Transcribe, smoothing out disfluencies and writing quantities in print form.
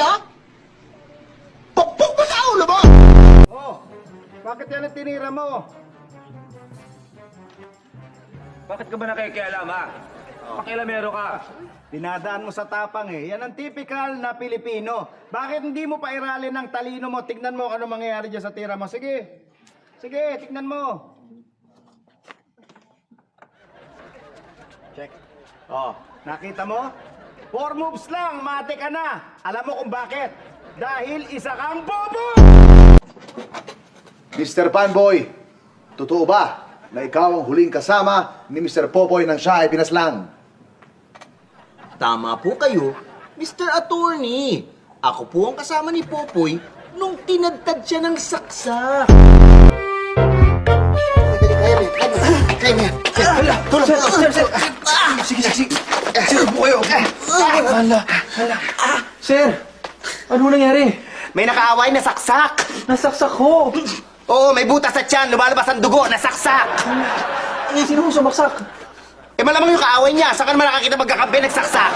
ah! Pukpuk mo sa ulo mo! Oh, bakit yan ang tinira mo? Bakit ka ba nakikialam, ha? Pakialamero ka. Dinadaan mo sa tapang eh. Yan ang typical na Pilipino. Bakit hindi mo pairalin ng talino mo? Tignan mo kung ano mangyayari dyan sa tira mo. Sige. Sige, tignan mo. Check. Oh, nakita mo? 4 moves lang, mate ka na. Alam mo kung bakit? Dahil isa kang bobo! Mr. Panboy, totoo ba na ikaw ang huling kasama ni Mr. Popoy nang siya ay pinaslang? Tama po kayo, Mr. Attorney. Ako po ang kasama ni Popoy nung tinadtad siya ng saksak. Kaya niya. Tulong. Sige. Sir, po kayo. Sir, ano nangyari? May nakaaway na saksak. Nasaksak ko. Oo, may butas sa tiyan. Lumalabas ang dugo. Nasaksak. Sino mo sumaksak? Eh, malamang yung kaaway niya. Saan ka naman nakakita magkakampi nagsaksak?